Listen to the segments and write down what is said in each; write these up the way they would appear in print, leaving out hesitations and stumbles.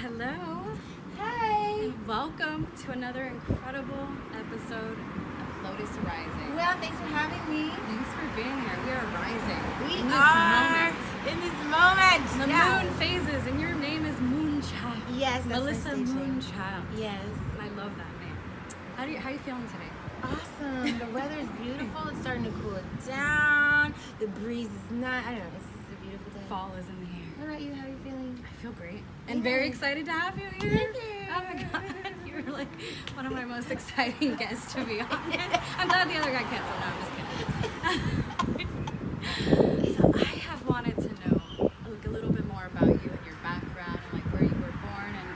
Hello, Hi. and welcome to another incredible episode of Lotus Rising. Well, thanks for having me. Thanks for being here. We are rising We in this are moment. in this moment. The moon phases, and your name is Moonchild. Yes, that's Melissa my stage name. Moonchild. Yes. And I love that name. How are you feeling today? Awesome. The weather is beautiful. It's starting to cool down. The breeze is not. I don't know. It's just a beautiful day. Fall is in the air. What about you? How are you feeling? I feel great and very excited to have you here. Thank you. Oh my god, you're like one of my most exciting guests, to be honest. I'm glad the other guy canceled. No, I'm just kidding. So I have wanted to know a little bit more about you and your background and like where you were born and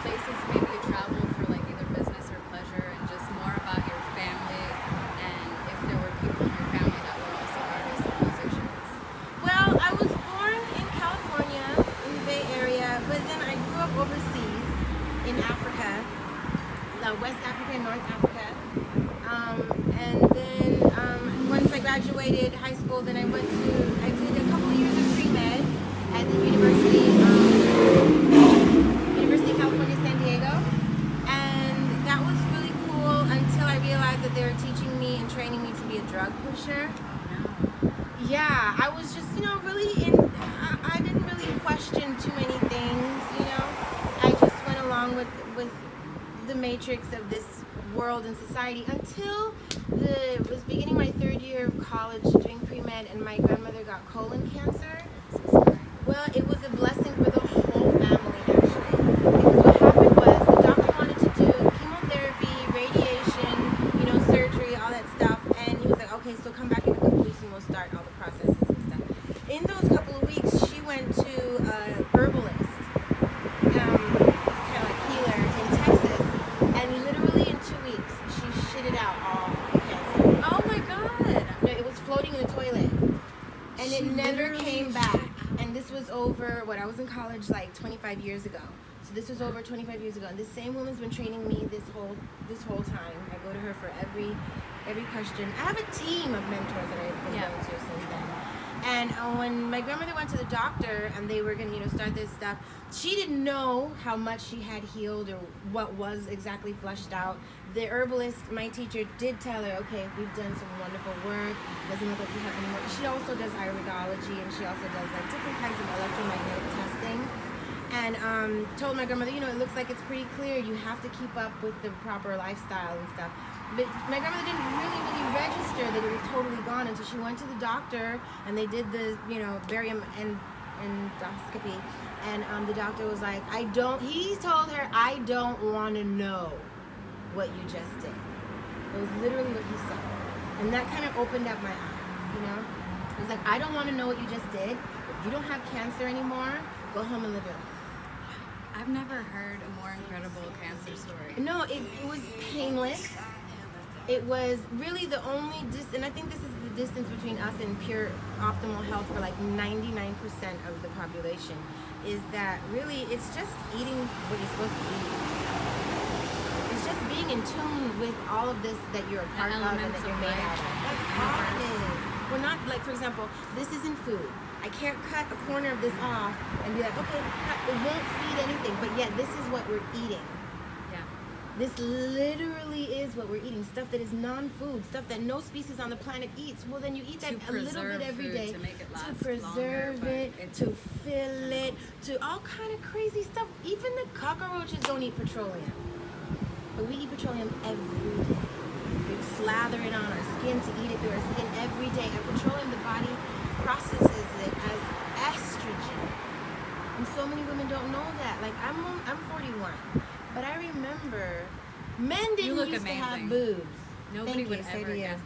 places maybe you traveled for like either business or pleasure, and just more about your family and if there were people in your family that were also artists or musicians. Well, I was born in California, in the Bay Area, but then I grew up overseas in Africa, West Africa and North Africa. And then once I graduated high school, then I did a couple of years of pre-med at the University of California, San Diego. And that was really cool until I realized that they were teaching me and training me to be a drug pusher. Yeah, I was just, really I didn't really question too many things, I just went along with the matrix of this world and society until was beginning my third year of college doing pre-med, and my grandmother got colon cancer. Well, it was a blessing for the whole family, actually. Because what happened was the doctor wanted to do chemotherapy, radiation, surgery, all that stuff, and he was like, okay, so come back in a couple weeks and we'll start all the processes and stuff. In those couple of weeks, she went to a herbalist, kind of like healer in Texas, and literally in 2 weeks, she shitted out all the cancer. Oh my god! No, it was floating in the toilet, and it never came back. And this was over, I was in college like 25 years ago. So this was over 25 years ago, and this same woman's been training me this whole time. I go to her for every question. I have a team of mentors that I've been going to since then. And when my grandmother went to the doctor and they were going to start this stuff, she didn't know how much she had healed or what was exactly flushed out. The herbalist, my teacher, did tell her, okay, we've done some wonderful work. Doesn't look like you have any more. She also does iridology, and she also does like different kinds of electromagnetic testing. And told my grandmother, it looks like it's pretty clear. You have to keep up with the proper lifestyle and stuff. But my grandmother didn't really register that it was totally gone until she went to the doctor and they did the, barium endoscopy. And the doctor was like, he told her, I don't want to know what you just did. It was literally what he said. And that kind of opened up my eyes, It was like, I don't want to know what you just did. If you don't have cancer anymore, go home and live your life. I've never heard a more incredible cancer story. No, it was painless. It was really the only and I think this is the distance between us and pure optimal health for like 99% of the population, is that really it's just eating what you're supposed to eat. It's just being in tune with all of this that you're a part of and that you're made out of. That's all it is. We're not, like, for example, this isn't food. I can't cut a corner of this off and be like, okay, it won't feed anything, but yet this is what we're eating. Yeah. This literally is what we're eating. Stuff that is non-food, stuff that no species on the planet eats. Well, then you eat that a little bit every day. To make it last to preserve longer, it, to fill it, to all kind of crazy stuff. Even the cockroaches don't eat petroleum. But we eat petroleum every day. We slather it on our skin to eat it through our skin every day. And petroleum, the body processes it as estrogen. And so many women don't know that. Like, I'm 41, but I remember men didn't used to have boobs. Nobody would ever guess.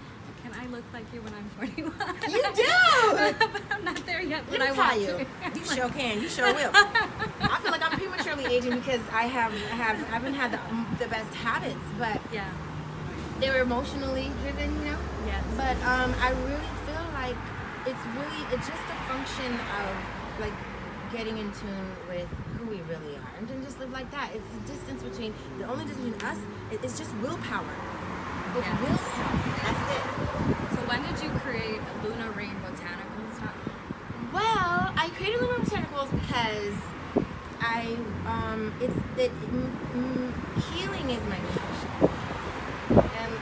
Can I look like you when I'm 41? You do! But I'm not there yet, but Let I me want tell you. to. You sure can. You sure will. I feel like I'm prematurely aging because I haven't had the best habits, but Yeah. they were emotionally driven, Yes. But I really feel like it's just a function of like getting in tune with who we really are, and then just live like that. It's the only distance between us is just willpower. It's willpower. That's it. So when did you create Luna Rain Botanicals? Well, I created Luna Botanicals because it's that healing is my passion.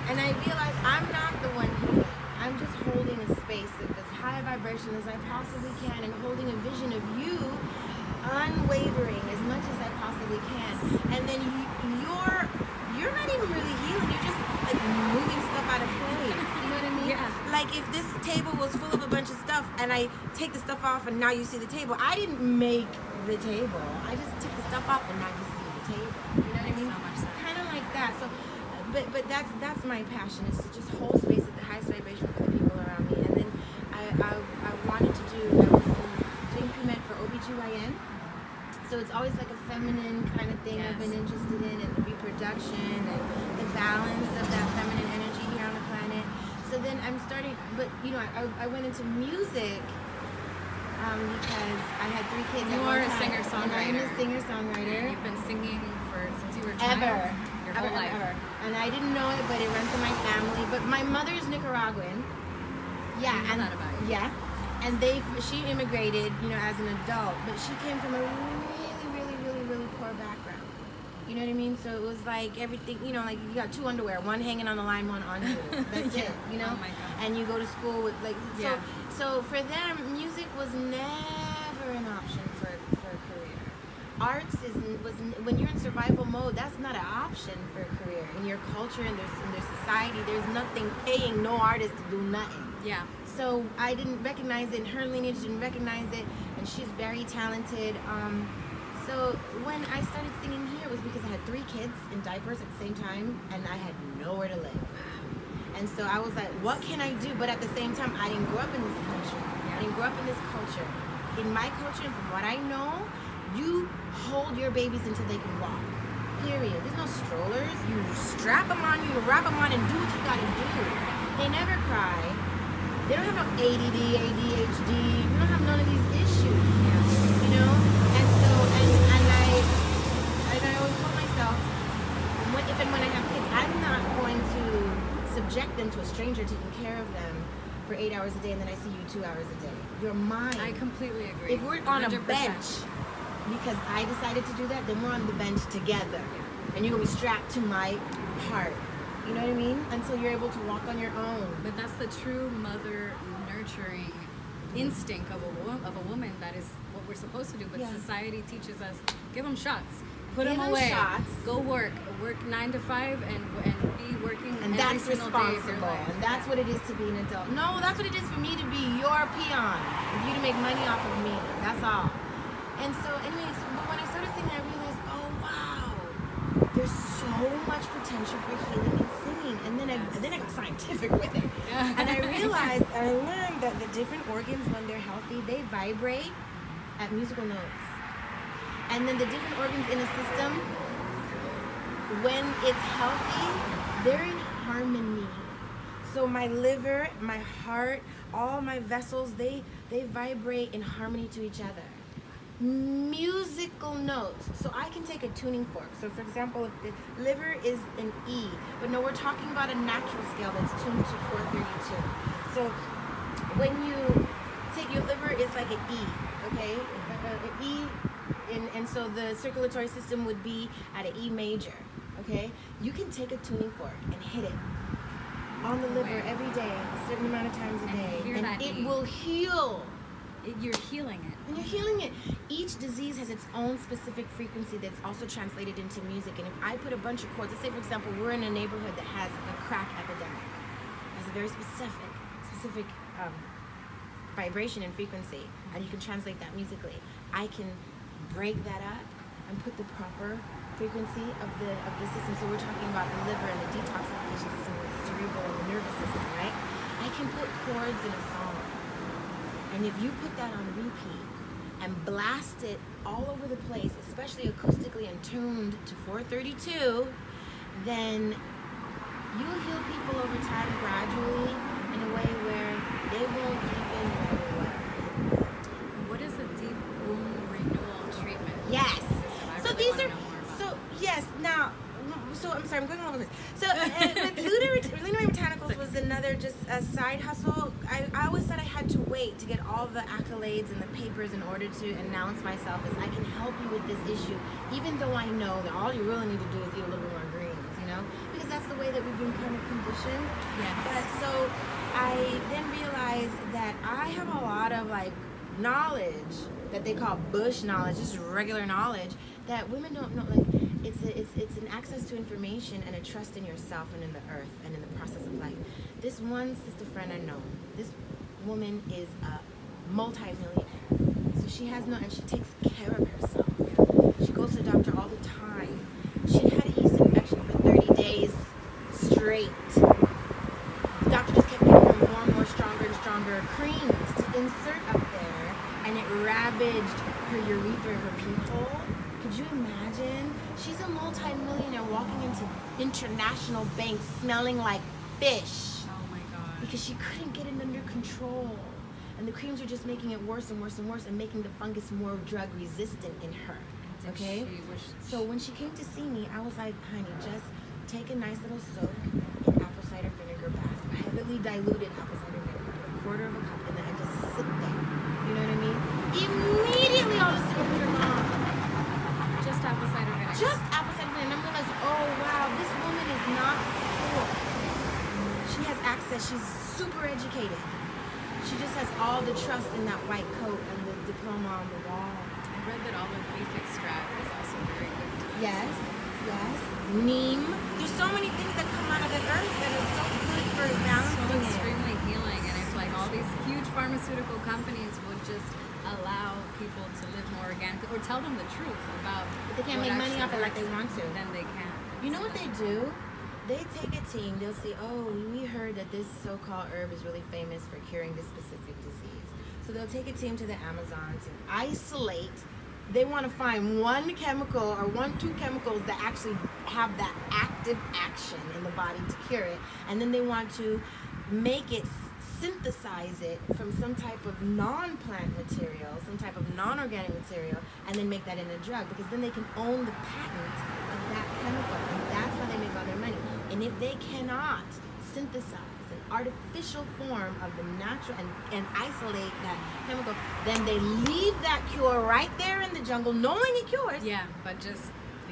And I realize I'm not the one healing. I'm just holding a space of as high vibration as I possibly can and holding a vision of you unwavering as much as I possibly can. And then you're not even really healing. You're just like moving stuff out of place. You know what I mean? Yeah. Like if this table was full of a bunch of stuff and I take the stuff off and now you see the table, I didn't make the table. I just took the stuff off and now you see the table. You know what I mean? So much sense. Kind of like that. So, but that's my passion, is to just hold space at the highest vibration for the people around me. And then I wanted to I was doing pre-med for OBGYN. So it's always like a feminine kind of thing I've been interested in, and the reproduction and the balance of that feminine energy here on the planet. So then I'm starting, but you know, I went into music because I had 3 kids. You are a singer-songwriter. I'm a singer-songwriter. You've been singing since you were a child. Your whole life. Ever. And I didn't know it, but it runs in my family. But my mother's Nicaraguan. Yeah, I know that about you. Yeah, and she immigrated, you know, as an adult, but she came from a really poor background. You know what I mean? So it was like everything, you know, like you got 2 underwear, one hanging on the line, one on you. That's it, you know? Oh my God. And you go to school with like, Yeah. so for them, music was never an option for a career. Arts was when you're in survival mode, that's not an option for a career. In your culture and their society, there's nothing paying no artist to do nothing. Yeah. So I didn't recognize it, her lineage didn't recognize it, and she's very talented. So when I started singing here, it was because I had 3 kids in diapers at the same time, and I had nowhere to live. And so I was like, what can I do? But at the same time, I didn't grow up in this country. I didn't grow up in this culture. In my culture, and from what I know, you hold your babies until they can walk. Period. There's no strollers. You strap them on, you wrap them on, and do what you gotta do. They never cry. They don't have no ADD, ADHD. You don't have none of these issues. You know? And so, and I always told myself, if and when I have kids, I'm not going to subject them to a stranger taking care of them for 8 hours a day, and then I see you 2 hours a day. You're mine. I completely agree. If we're on 100%. a bench, because I decided to do that, then we're on the bench together. And you're going to be strapped to my heart. You know what I mean? Until you're able to walk on your own. But that's the true mother nurturing instinct of a woman. That is what we're supposed to do. But society teaches us, give them shots, put Give them them away, shots. Go work 9 to 5, and be working. And every that's single day of your responsible. life. And that's what it is to be an adult. No, that's what it is for me to be your peon. For you to make money off of me. That's all. And so, anyways, but when I started singing, I realized, oh wow, there's so much potential for healing and singing. And then I got scientific with it. And I realized, I learned that the different organs, when they're healthy, they vibrate at musical notes. And then the different organs in the system, when it's healthy, they're in harmony. So my liver, my heart, all my vessels, they vibrate in harmony to each other. Musical notes. So I can take a tuning fork. So for example, if the liver is an E, but no, we're talking about a natural scale that's tuned to 432. So when you take your liver, it's like an E, okay? An E, and so the circulatory system would be at an E major, okay? You can take a tuning fork and hit it on the liver every day, a certain amount of times a day, and it will heal. You're healing it. And you're healing it. Each disease has its own specific frequency that's also translated into music. And if I put a bunch of chords, let's say for example, we're in a neighborhood that has a crack epidemic, has a very specific vibration and frequency, and you can translate that musically. I can break that up and put the proper frequency of the system. So we're talking about the liver and the detoxification system, the cerebral and the nervous system, right? I can put chords in a song. And if you put that on repeat and blast it all over the place, especially acoustically and tuned to 432, then you'll heal people over time gradually in a way where they won't even know where. What is a deep womb renewal treatment? Yes. So these are, now, so I'm sorry, I'm going all over this. So with Lunar Botanicals was another just a side hustle. I always said I had to wait to get all the accolades and the papers in order to announce myself as I can help you with this issue, even though I know that all you really need to do is eat a little bit more greens, you know, because that's the way that we've been kind of conditioned. Yes. But so I then realized that I have a lot of like knowledge that they call bush knowledge, just regular knowledge that women don't know. Like it's an access to information and a trust in yourself and in the earth and in the process of life. This one sister friend I know, this woman is a multi-millionaire. So she has and she takes care of herself. She goes to the doctor all the time. She had a yeast infection for 30 days straight. The doctor just kept giving her more and more stronger and stronger creams to insert up there, and it ravaged her urethra, her pee hole. Could you imagine? She's a multi-millionaire walking into international banks smelling like fish. Oh my God. Because she couldn't get it under control. And the creams were just making it worse and worse and worse and making the fungus more drug resistant in her. Okay? So when she came to see me, I was like, honey, just take a nice little soak in apple cider vinegar bath. Heavily diluted apple cider vinegar, a quarter of a cup, and then I just sit there. You know what I mean? Immediately all the symptoms are gone. Just apple cider vinegar. Just apple cider vinegar. And I'm realizing, oh wow, this woman is not poor. She has access. She's super educated. She just has all the trust in that white coat and the diploma on the wall. I read that olive leaf extract is also very good. Yes, yes. Neem. There's so many things that come out of the earth that are so good for So balancing it. extremely healing, and it's like all these huge pharmaceutical companies would just allow people to live more organically or tell them the truth about But they can't what make money actually off it like works, they want to. then they can. You know what they do? They take a team, they'll say, oh, we heard that this so-called herb is really famous for curing this specific disease. So they'll take a team to the Amazon to isolate. They want to find one chemical or 2 chemicals that actually have that active action in the body to cure it. And then they want to make it, synthesize it from some type of non-plant material, some type of non-organic material, and then make that in a drug, because then they can own the patent of that chemical, and that's how they make all their money. And if they cannot synthesize an artificial form of the natural and isolate that chemical, then they leave that cure right there in the jungle, knowing it cures, Yeah, but just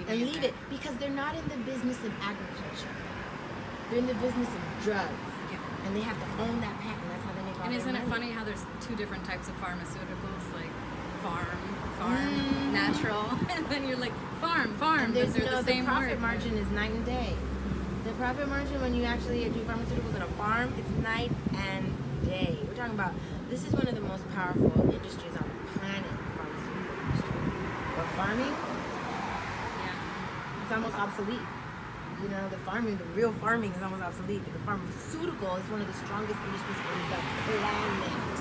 and leave it, because they're not in the business of agriculture. They're in the business of drugs. Yeah. And they have to own that patent. That's how they make all And their isn't it money. funny how there's 2 different types of pharmaceuticals, like farm, natural, and then you're like farm, And but there's they're the same profit word. margin is night and day. The profit margin when you actually do pharmaceuticals in a farm, it's night and day. We're talking about, this is one of the most powerful industries on the planet, the pharmaceutical industry. But farming, Yeah. it's almost obsolete. You know, the real farming is almost obsolete, but the pharmaceutical is one of the strongest industries on the planet.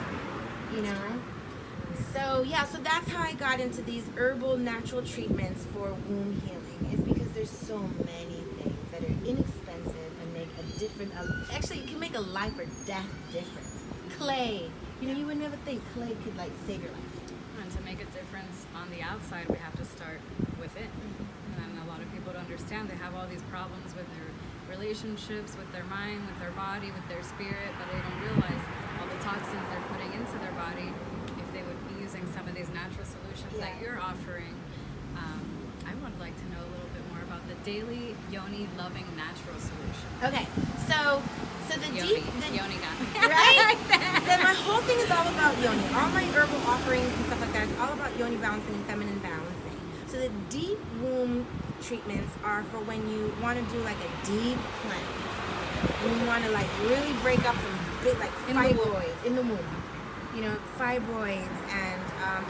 You know? So yeah, so that's how I got into these herbal natural treatments for womb healing. It's because there's so many things that are inexpensive and make a difference. Actually, it can make a life or death difference. Clay. You know, you would never think clay could like save your life. And to make a difference on the outside, we have to start with it. And a lot of people don't understand. They have all these problems with their relationships, with their mind, with their body, with their spirit, but they don't realize all the toxins they're putting into their body. If they would be using some of these natural solutions that you're offering, I would like to know a little bit more about the daily yoni loving natural solution. Okay, so the Yoni got me. right? So my whole thing is all about yoni. All my herbal offerings and stuff like that is all about yoni balancing and feminine balancing. So the deep womb treatments are for when you want to do like a deep cleanse. When you want to like really break up some big like fibroids in the womb. You know, fibroids and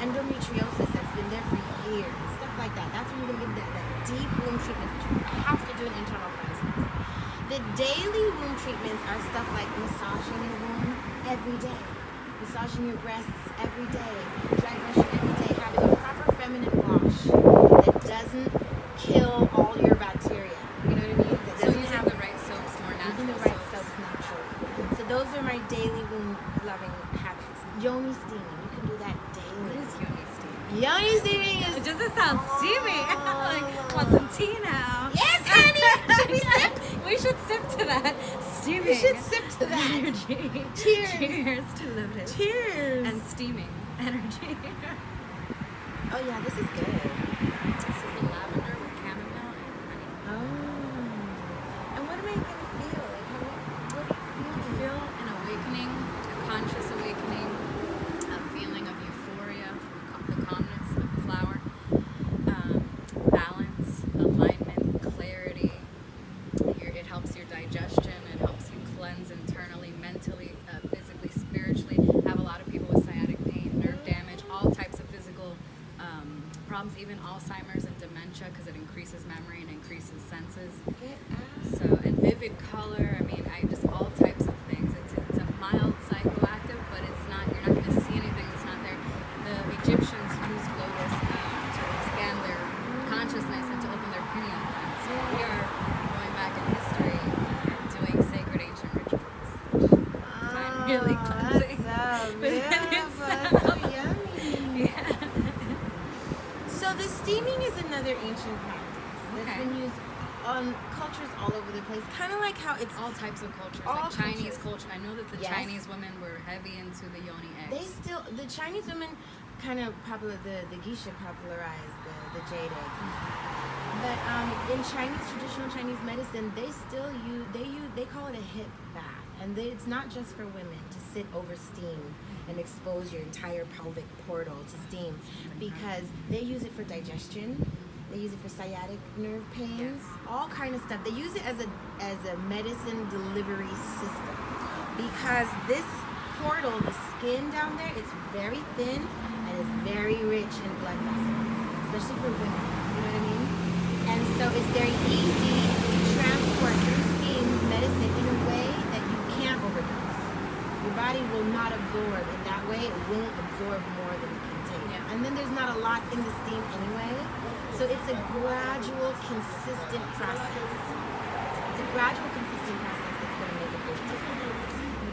endometriosis that's been there for years, stuff like that. That's when you're going to get that deep womb treatment. But you have to do an internal cleanse first. The daily womb treatments are stuff like massaging your womb every day, massaging your breasts every day, dry brushing every day, having a proper feminine wash that doesn't kill all your bacteria. You know what I mean? That So doesn't using have the right soaps, more natural using the right soaps naturally. So those are my daily womb loving habits. Yoni steaming, you can do that daily. What is yoni steam? Yoni steaming is It doesn't sound steamy. Like, want some tea now? yes, honey. Should we sip? We should should sip to that. Steaming. You should sip to that. Energy. Cheers. Cheers to Lotus. Cheers. And steaming energy. Oh yeah, this is good. This is the lavender with chamomile and honey. Oh. And what am I gonna feel? Like, what do you You feel? feel an awakening, a conscious awakening, a feeling of euphoria from the calmness of the flower, balance, alignment, clarity. It helps your digestion. It helps you cleanse internally, mentally, physically, spiritually. I have a lot of people with sciatic pain, nerve damage, all types of physical problems, even Alzheimer's and dementia, because it increases memory and increases senses. Get out. So, and vivid color, I mean, just all types of things. It's a mild psychoactive, but it's not, you're not going to see anything that's not there. The Egyptians used Lotus to expand their consciousness and to open their pineal gland. So we are going back in history doing sacred ancient rituals. I'm really cleansing. That's so But then beautiful. it's That's so yummy. Yeah. So the steaming is another ancient practice that's Okay. been used on cultures all over the place. Kind of like how it's All types of cultures, All like Chinese cultures. culture. I know that the Yes. Chinese women were heavy into the yoni they eggs. still the Chinese women kind of the geisha popularized the jade eggs and stuff. But in traditional Chinese medicine, they still they call it a hip bath, and it's not just for women to sit over steam and expose your entire pelvic portal to steam, because they use it for digestion. They use it for sciatic nerve pains, Yes. all kind of stuff. They use it as a medicine delivery system, because this portal, the skin down there, it's very thin and it's very rich in blood vessels, especially for women. You know what I mean? And so it's very easy to transport through steam medicine in a way that you can't overdose. Your body will not absorb in that way. It won't absorb more than it can take. Yeah. And then there's not a lot in the steam anyway. So it's a gradual, consistent process. It's a gradual, consistent process that's going to make a big difference.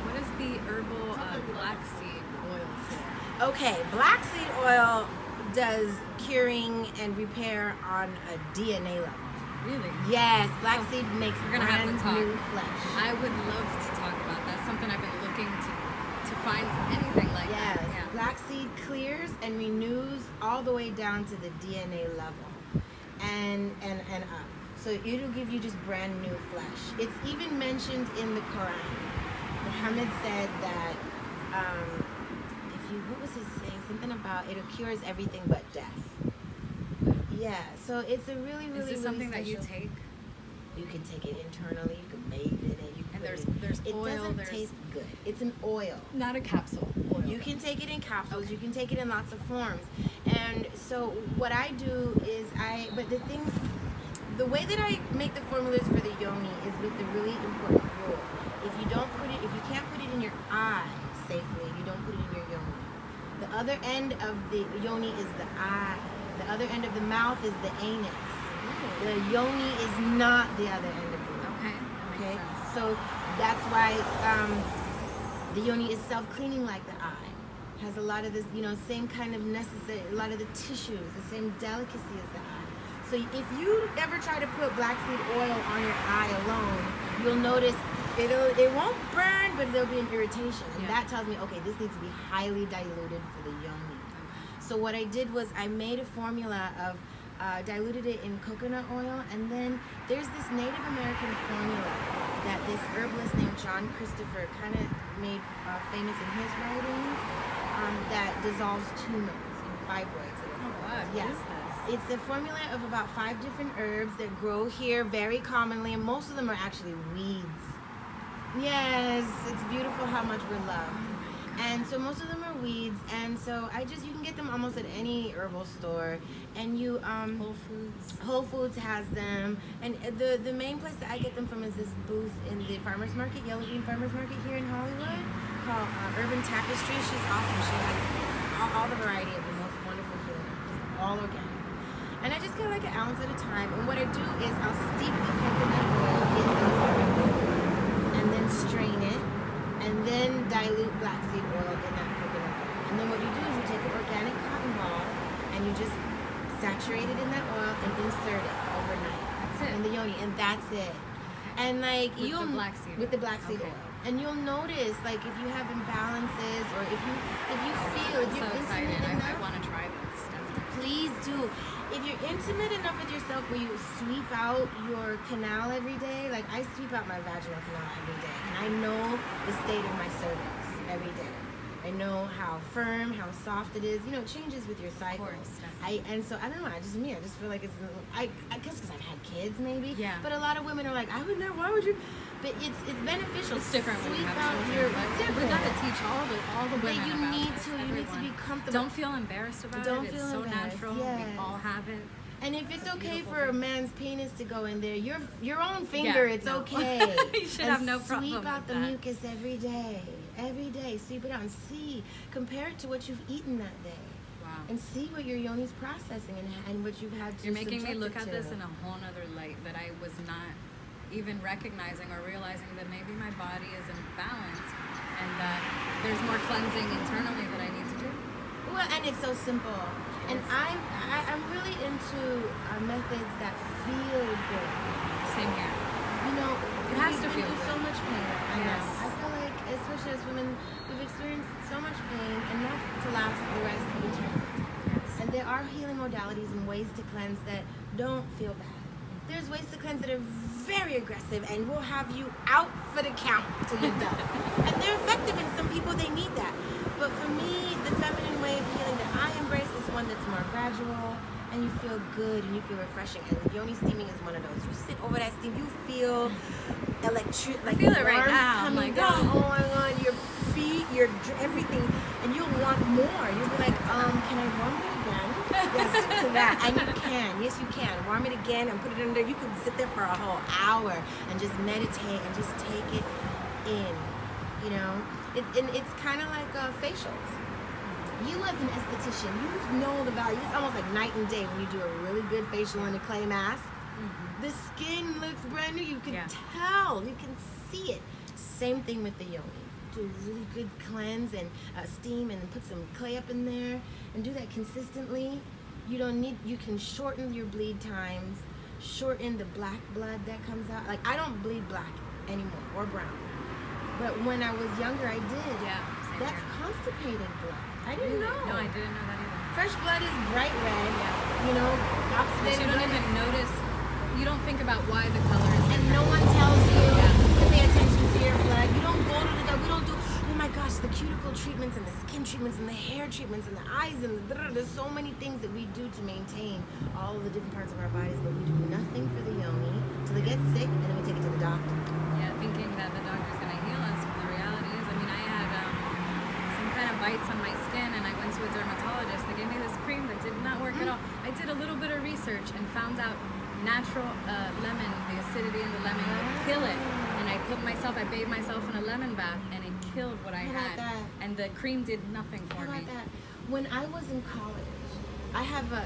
What is the herbal black seed oil for? Okay, black seed oil does curing and repair on a DNA level. Really? Yes, black seed makes We're gonna have brand to talk. new flesh. I would love to talk about that. Something I've been looking to find anything like Yes, that. Yeah. black seed clears and renews all the way down to the DNA level and up. So it'll give you just brand new flesh. It's even mentioned in the Quran. Muhammad said that what was he saying? Something about it cures everything but death. Yeah, so it's a really, really, Is this really something that you special- take? You can take it internally. You can bathe in it. You can And put there's it oil. doesn't There's taste good. It's an oil. not a capsule. Oil. You can take it in capsules. You can take it in lots of forms. And so what I do is the way that I make the formulas for the yoni is with a really important rule. If you can't put it in your eye safely, you don't put it in your yoni. The other end of the yoni is the eye. The other end of the mouth is the anus. The yoni is not the other end of the mouth. Okay. That Okay, makes sense. so that's why the yoni is self-cleaning like the eye. Has a lot of this, same kind of necessary, a lot of the tissues, the same delicacy as the eye. So if you ever try to put black seed oil on your eye alone, you'll notice it won't burn, but there'll be an irritation. And Yeah. that tells me, okay, this needs to be highly diluted for the yoni. So what I did was I made a formula of diluted it in coconut oil, and then there's this Native American formula that this herbalist named John Christopher kind of made famous in his writings that dissolves tumors and fibroids. Oh, what? Yeah. What is this? It's a formula of about 5 different herbs that grow here very commonly, and most of them are actually weeds. Yes, it's beautiful how much we're loved. And so most of them are weeds, and so you can get them almost at any herbal store, and Whole Foods. Whole Foods has them, and the main place that I get them from is this booth in the farmers market, Yellow Bean Farmers Market here in Hollywood, called Urban Tapestry. She's awesome. She has all the variety of the most wonderful healing herbs, all organic. And I just get like an ounce at a time, and what I do is I'll steep the coconut oil in those herbs, and then strain it, and then dilute black seed oil in that coconut oil. And then what you do is you take an organic cotton ball and you just saturate it in that oil and insert it overnight. That's it. In the yoni, and that's it. And like With the black seed with the oil. black seed Okay. oil. And you'll notice like if you have imbalances or if you feel if I'm you're so excited. intimate I enough, want to try this. Definitely. please do. If you're intimate enough with yourself where you sweep out your canal every day, like I sweep out my vaginal canal every day, and I know the state of my cervix every day. I know how firm, how soft it is. You know, it changes with your cycle. course, And so I don't know. I just feel like it's. I guess because I've had kids, maybe. Yeah. But a lot of women are like, I would never. Why would you? But it's beneficial. It's different when you Sweep have out children. your. But It's we different. gotta teach all the But women you about need this, to. You need to be everyone. comfortable. Don't feel embarrassed about Don't it. feel It's so embarrassed, natural. yes. We all have it. And if it's okay beautiful for a thing. man's penis to go in there, your own finger, it's no. okay. You should And have no problem sweep out with the that. mucus every day. Every day, sweep it out and see. Compare it to what you've eaten that day. Wow. And see what your yoni's processing and what you've had to You're making me subject look it at to. this in a whole nother light that I was not even recognizing or realizing that maybe my body is in balance and that there's more cleansing internally that I need to do. Well, and it's so simple. And I'm really into methods that feel good. Same here. You know, It has to we've feel been through so good. much pain. I know. Yes. I feel like, especially as women, we've experienced so much pain, enough to last the rest of eternity. Yes. And there are healing modalities and ways to cleanse that don't feel bad. There's ways to cleanse that are very aggressive and will have you out for the count till you're done. And they're effective, and some people, they need that. But for me, the feminine way of healing that I embrace is one that's more gradual, and you feel good and you feel refreshing. And yoni steaming is one of those. You sit over that steam, you feel like feel it right warmth now. I'm coming like, down. oh. Oh my god, your feet, your everything, and you'll want more. You'll be like, can I warm it again? Yes, to that, and you can. Yes, you can. Warm it again and put it under. You can sit there for a whole hour and just meditate and just take it in. You know, it's kind of like facials. You as an esthetician, you know the value. It's almost like night and day when you do a really good facial and a clay mask. The skin looks brand new. You can tell. You can see it. Same thing with the yoni. Do a really good cleanse and steam and put some clay up in there and do that consistently. You can shorten your bleed times, shorten the black blood that comes out. Like I don't bleed black anymore or brown. But when I was younger, I did. Yeah, same That's here. constipated blood. I didn't know. No, I didn't know that either. Fresh blood is bright red. Yeah. You know, But oxidated you don't blood even is- notice. You don't think about why the color is and different. no one tells you Yeah. to pay attention to your blood. You don't go to the doctor. We don't do, oh my gosh, the cuticle treatments and the skin treatments and the hair treatments and the eyes and there's so many things that we do to maintain all of the different parts of our bodies, but we do nothing for the yoni till it gets sick and then we take it to the doctor. Yeah, thinking that the doctor's gonna heal us when the reality is, I mean, I had some kind of bites on my skin and I went to a dermatologist. They gave me this cream that did not work at all. I did a little bit of research and found out natural lemon, the acidity in the lemon would kill it. And I bathed myself in a lemon bath and it killed what I How about had. that? And the cream did nothing How for about me. that? When I was in college, I have a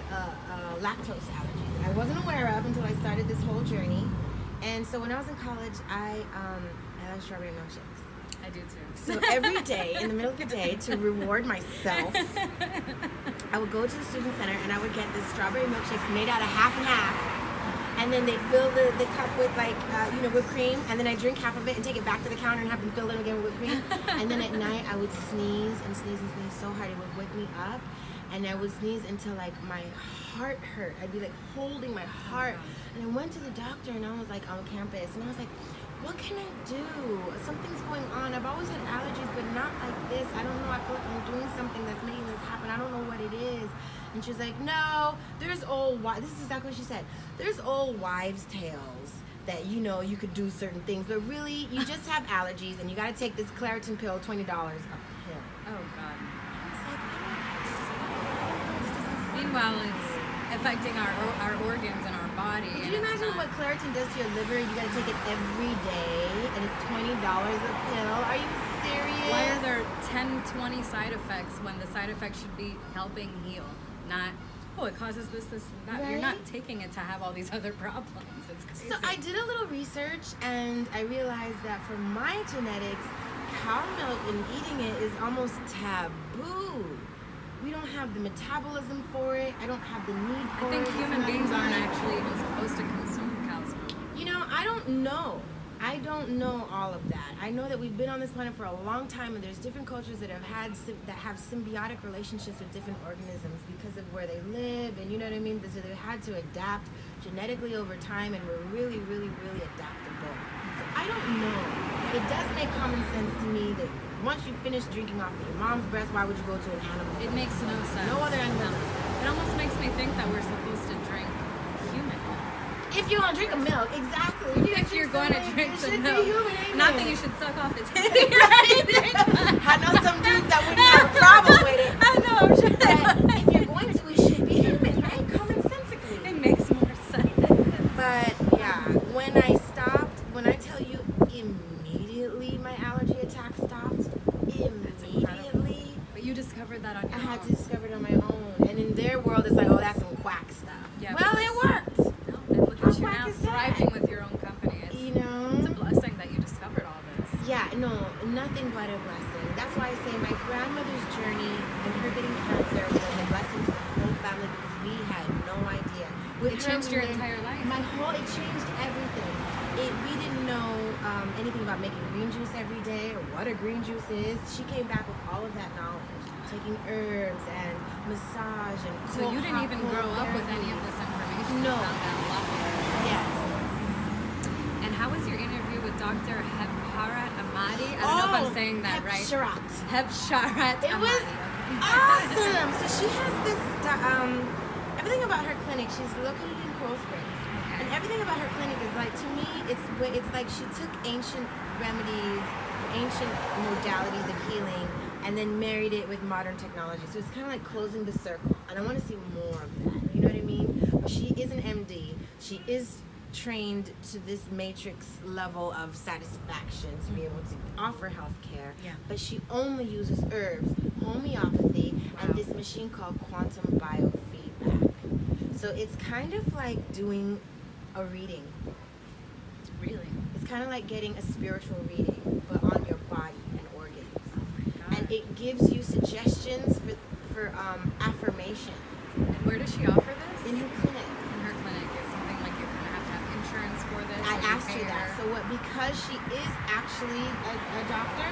lactose allergy that I wasn't aware of until I started this whole journey. And so when I was in college, I love strawberry milkshakes. I do too. So every day, in the middle of the day, to reward myself, I would go to the student center and I would get this strawberry milkshakes made out of half and half. And then they'd fill the cup with whipped cream. And then I'd drink half of it and take it back to the counter and have them fill it again with whipped cream. And then at night, I would sneeze and sneeze and sneeze so hard it would wake me up. And I would sneeze until like my heart hurt. I'd be like holding my heart. And I went to the doctor and I was like on campus. And I was like, what can I do? Something's going on. I've always had allergies, but not like this. I don't know. I feel like I'm doing something that's making this happen. I don't know what it is. And she's like, no, there's this is exactly what she said. There's old wives' tales that, you know, you could do certain things, but really, you just have allergies and you got to take this Claritin pill, $20 a pill. Oh God. It's like, this doesn't Meanwhile, it's affecting our organs and our body. Could and you it's imagine not- what Claritin does to your liver? You gotta take it every day, and it's $20 a pill. Are you serious? Why are there 10, 20 side effects when the side effects should be helping heal? Not, oh, it causes this, and that. You're not Right? taking it to have all these other problems. It's crazy. So I did a little research, and I realized that for my genetics, cow milk and eating it is almost taboo. We don't have the metabolism for it. I don't have the need for I think it. It's human not beings in aren't mine. actually even supposed to consume cow's milk. You know, I don't know. I don't know all of that. I know that we've been on this planet for a long time, and there's different cultures that have symbiotic relationships with different organisms because of where they live, and you know what I mean. So they've had to adapt genetically over time, and we're really, really, really adaptable. So I don't know. It does make common sense to me that once you finish drinking off of your mom's breast, why would you go to an animal? It makes no sense. No other animal. It almost makes me think that we're supposed to drink human milk. If you're gonna drink a milk, exactly. If you're going to drink it some should milk, be human, not that you should suck off the titty or anything. I know some dudes that wouldn't have a problem with it. I know, I'm sure. But if you're going to, it should be human, right? Commonsensically. It makes more sense. But yeah, when I tell you immediately my allergy attack stopped. Immediately. But you discovered that on your I had own. to discover it on my own. And in their world, it's like, oh, that's some quack stuff. Yeah, well, but it worked. No, and look How at you quack now is that? thriving with your own company. It's, You know? it's a blessing that you discovered all this. Yeah, no, nothing but a blessing. That's why I say my grandmother's journey and her getting cancer was a blessing to the whole family because we had no idea. With It her, changed we your learned- entire life. It changed everything. We didn't know anything about making green juice every day or what a green juice is. She came back with all of that knowledge, taking herbs and massage and So you didn't even grow up with any of therapies. this information. No. You found out a lot later. Yes. And how was your interview with Dr. Hebharat Ahmadi? I don't know if I'm saying that right. Hebharat. Hebharat It Ahmadi. was okay. awesome. So she has this, everything about her clinic. She's located in Coral Springs, and everything about her clinic is like, to me, it's like she took ancient remedies, ancient modalities of healing, and then married it with modern technology. So it's kind of like closing the circle, and I want to see more of that. You know what I mean? But she is an MD. She is trained to this matrix level of satisfaction to be able to offer health care. Yeah. But she only uses herbs, homeopathy, and Wow. this machine called quantum biofeedback. So it's kind of like doing a reading. Really? It's kind of like getting a spiritual reading, but on your body and organs. Oh my God. And it gives you suggestions for affirmation. And where does she offer this? In her clinic. In her clinic. Is something like you're going to have insurance for this? I or you asked her pay that. her? So what? Because she is actually a doctor,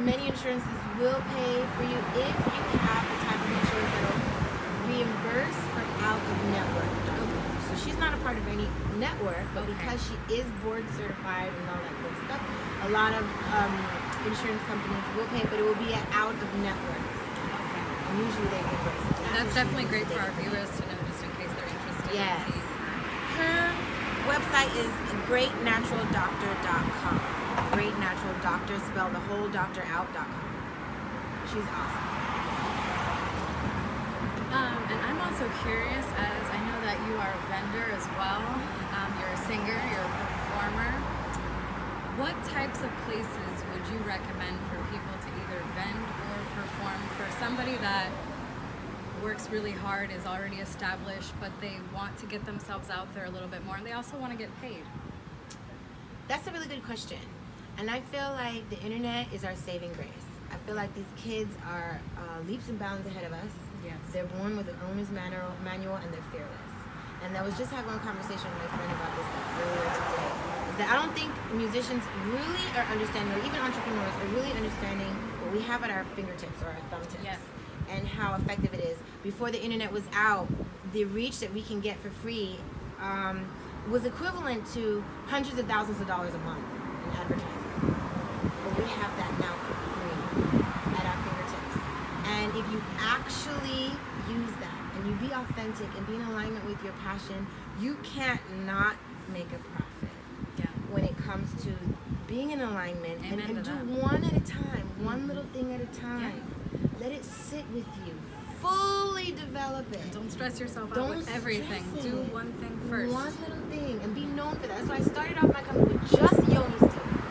many insurances will pay for you if you have the type of insurance that will reimburse for out of network. So she's not a part of any network, but Okay. because she is board certified and all that good stuff, a lot of insurance companies will pay, but it will be out of network. And usually they reimburse. That's definitely great for our viewers to know, just in case they're interested. in Yes. seeing her. Her website is greatnaturaldoctor.com. Great Natural Doctor, spell the whole doctor out.com. She's awesome. And I'm also curious, as I know that you are a vendor as well. You're a singer, you're a performer. What types of places would you recommend for people to either vend or perform for somebody that works really hard, is already established, but they want to get themselves out there a little bit more, and they also want to get paid? That's a really good question. And I feel like the internet is our saving grace. I feel like these kids are leaps and bounds ahead of us. Yes. They're born with an owner's manual and they're fearless. And I was just having a conversation with my friend about this earlier today. Is that I don't think musicians really are understanding, or even entrepreneurs are really understanding what we have at our fingertips or our thumb tips. Yes. And how effective it is. Before the internet was out, the reach that we can get for free was equivalent to hundreds of thousands of dollars a month in advertising. But we have that now for free at our fingertips. And if you actually use that and you be authentic and be in alignment with your passion, you can't not make a profit. Yeah. When it comes to being in alignment Amen and to do that. one at a time, one little thing at a time. Let it sit with you. Fully develop it. Don't stress yourself out Don't with everything. stress Do it. one thing first. One little thing and be known for that. That's why I started off my company with just yoni steaming.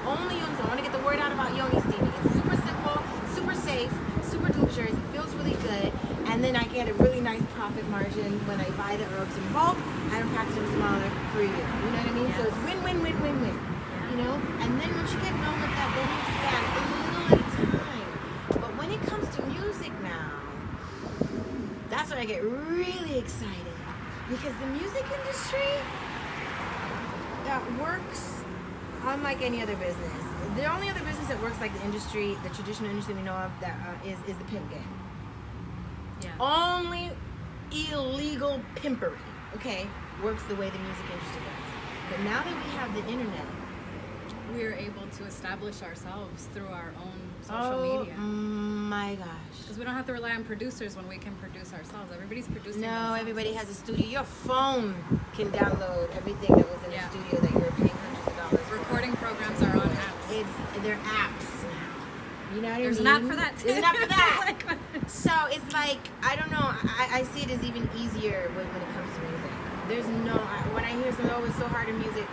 Only yoni steaming. I want to get the word out about yoni steaming. It's super simple, super safe, super delicious. It feels really good. And then I get a really nice profit margin when I buy the herbs in bulk and package them smaller for you. You know what I mean? Yes. So it's win, win, win, win, win. Yeah. You know? And then once you get known with that, then you expand a little at a time. But when it comes to music now, that's when I get really excited. Because the music industry, that works unlike any other business. The only other business that works like the industry, the traditional industry we know of, that is the pimp game. Yeah. Only illegal pimpery, okay, works the way the music industry does. But now that we have the internet, We're able to establish ourselves through our own social media. My gosh. Because we don't have to rely on producers when we can produce ourselves. Everybody's producing. No, themselves. everybody has a studio. Your phone can download everything that was in Yeah. the studio that you're paying hundreds of dollars for. Recording programs are on apps. They're apps now. You know what There's I mean? an app for that too. There's an app for that. Like, So it's like, I don't know, I see it as even easier when it comes to music. There's no, when I hear something, oh, it's so hard in music,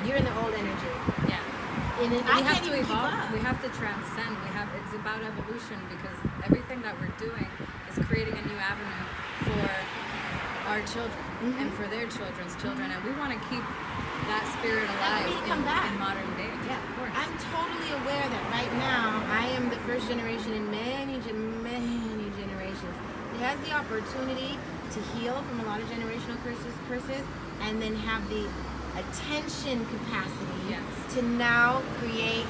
you're in the old energy. yeah. And then We I have can't to even keep evolve. up. We have to transcend. It's about evolution because everything that we're doing is creating a new avenue for our children and for their children's children, and we want to keep that spirit alive we come back. in modern day. Yeah, of course. I'm totally aware that right now I am the first generation in many generations that has the opportunity to heal from a lot of generational curses, and then have the attention capacity Yes. to now create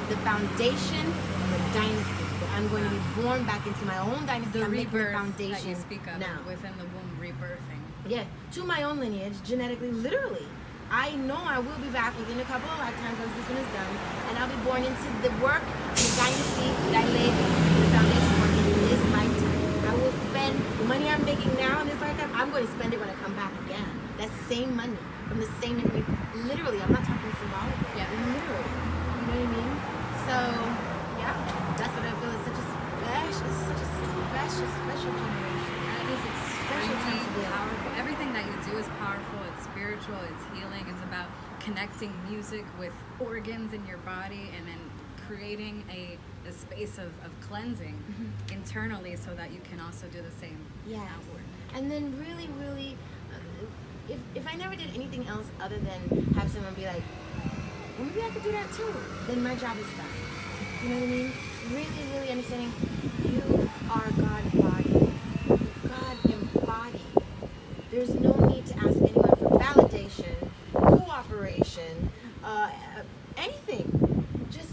the foundation of a dynasty. That I'm going to be born back into my own dynasty. the I'm making the rebirth foundation that you speak of now. within the womb, rebirthing. Yeah, to my own lineage, genetically, literally. I know I will be back within a couple of lifetimes once this one is done, and I'll be born into the work, the dynasty that I laid the foundation for in this lifetime. I will spend the money I'm making now in this lifetime. I'm going to spend it when I come back again. That same money from the same income. Literally, I'm not talking symbolically. Yeah. Literally. You know what I mean? So, yeah, that's what I feel is such a special generation. That is Special time to extremely be alive. powerful. Everything that you do is powerful. It's spiritual. It's healing. It's about connecting music with organs in your body, and then creating a space of cleansing internally, so that you can also do the same Yes. outward. And then really, if I never did anything else other than have someone be like, well, maybe I could do that too, then my job is done. You know what I mean? Really understanding you are God embodied. God embodied. There's no need to ask anyone for validation, cooperation, anything. Just,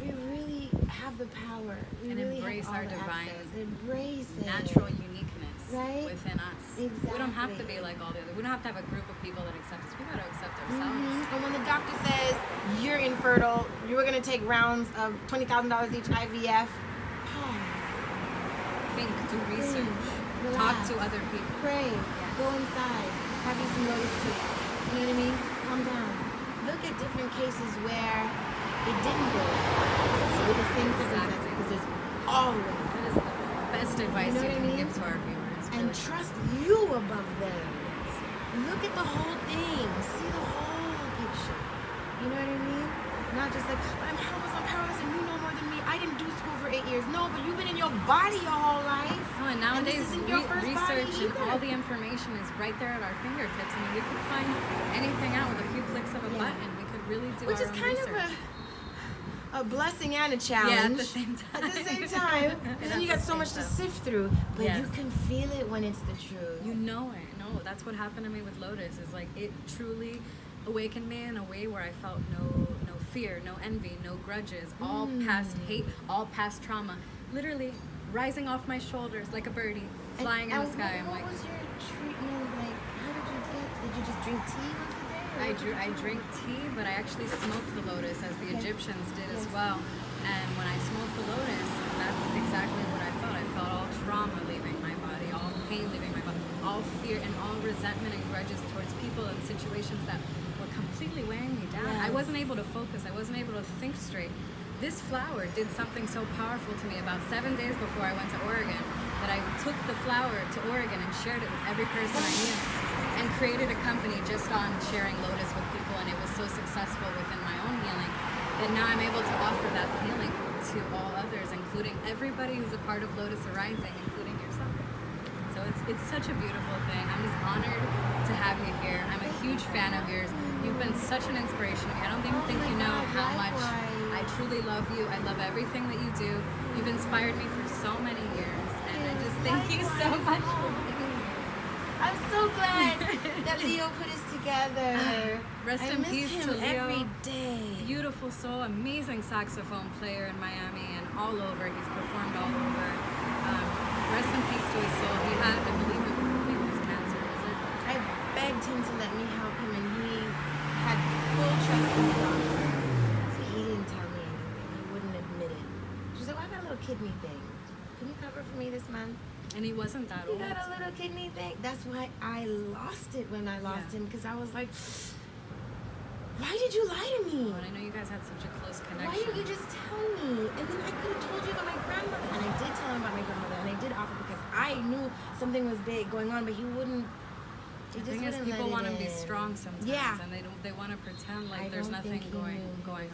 we really have the power. We And really embrace have all our the divine access. Embrace it. Natural uniqueness Right? within us. We don't have to Exactly. be like all the other. We don't have to have a group of people that accept us. We got to accept ourselves. And when the doctor says you're infertile, you're gonna take rounds of $20,000 each IVF. Pause. Think, do research, Relax. talk to other people. Pray. Go inside. Have you some Lotus tea. You know what I mean? Calm down. Look at different cases where it didn't go with the same circumstances, Exactly. because there's always. That is the best advice You know you what I can mean? give to our viewers. And really. trust you above them. Look at the whole thing. See the whole picture. You know what I mean? Not just like, I'm helpless, I'm powerless, and you know more than me. I didn't do school for 8 years. No, but you've been in your body your whole life. Oh, and nowadays, this isn't your first body research and either. all the information is right there at our fingertips. I mean, we could find anything out with a few clicks of a Yeah. button. We could really do Which our is own kind research. of a blessing and a challenge. Yeah, at the same time. At the same time. And then you got At the so much to same time. sift through. But Yes. you can feel it when it's the truth. You know it. No, that's what happened to me with Lotus. Is like it truly awakened me in a way where I felt no fear, no envy, no grudges, all past hate, all past trauma, literally rising off my shoulders like a birdie, flying in the sky. I'm What like, was your treatment like? How did you just drink tea once a day? or I drink tea, but I actually smoked the lotus as the Okay. Egyptians did as Yes. well. And when I smoked the lotus, that's exactly what I felt. I felt all trauma leaving my body, all pain leaving my body, all fear and all resentment and grudges towards people and situations that were completely weighing me down. I Yes. wasn't able to focus. I wasn't able to think straight. This flower did something so powerful to me about 7 days before I went to Oregon that I took the flower to Oregon and shared it with every person I knew and created a company just on sharing Lotus with people, and it was so successful within my own healing that now I'm able to offer that healing to all others, including everybody who's a part of Lotus Arising, including yourself. So it's such a beautiful thing. I'm just honored to have you here. I'm a huge fan of yours. You've been such an inspiration to me. I don't even think you know how much I truly love you. I love everything that you do. You've inspired me for so many years, and I just thank you so much. I'm so so glad that Leo put us together. Rest I in miss peace him to Leo. every day. Beautiful soul, amazing saxophone player in Miami and all over. He's performed all over. Rest in peace to his soul. He had, I believe it was cancer, is it? I begged him to let me help him, and he had full trust in the doctor. So he didn't tell me anything. He wouldn't admit it. She was like, well, I got a little kidney thing. Can you cover for me this month? And he wasn't that You old. got a little kidney thing? That's why I lost it when I lost him, because I was like, why did you lie to me? And I know you guys had such a close connection. Why didn't you just tell me? And then I could have told you about my grandmother. And I did tell him about my grandmother, and I did offer because I knew something was big going on, but he wouldn't. The thing is, people want to be strong sometimes, and they want to pretend like there's nothing going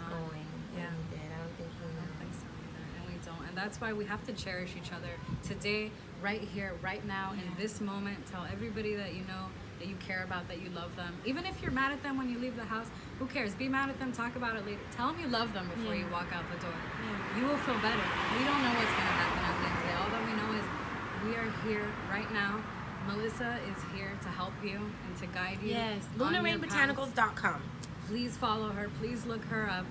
on. Yeah. I don't think he knew. I don't think so either, and we don't. And that's why we have to cherish each other today, right here, right now, in this moment. Tell everybody that you know, that you care about, that you love them. Even if you're mad at them when you leave the house, who cares? Be mad at them, talk about it later. Tell them you love them before you walk out the door. Yeah. You will feel better. We don't know what's going to happen at the end of the day. All that we know is we are here right now. Melissa is here to help you and to guide you. Yes, on your lunarrainbotanicals.com. Please follow her. Please look her up.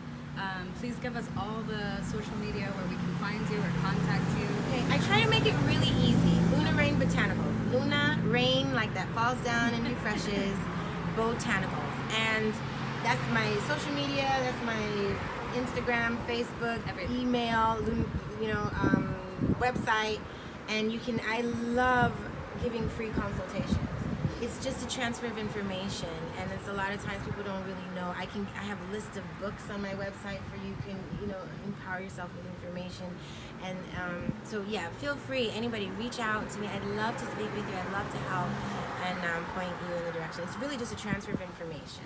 Please give us all the social media where we can find you or contact you. Okay, I try to make it really easy. Luna Rain Botanicals. Luna, rain, like that falls down and refreshes, botanicals. And that's my social media, that's my Instagram, Facebook, Everything. email, website. And you can, I love giving free consultations. It's just a transfer of information, and it's a lot of times people don't really know. I have a list of books on my website for you can, empower yourself with information. And so yeah, feel free. Anybody reach out to me. I'd love to speak with you. I'd love to help and point you in the direction. It's really just a transfer of information,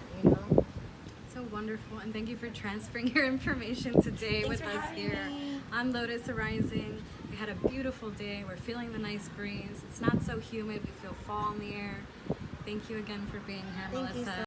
So wonderful, and thank you for transferring your information today Thanks with for us having here me. on Lotus Arising. We had a beautiful day. We're feeling the nice breeze. It's not so humid. We feel fall in the air. Thank you again for being here, Thank you Melissa. so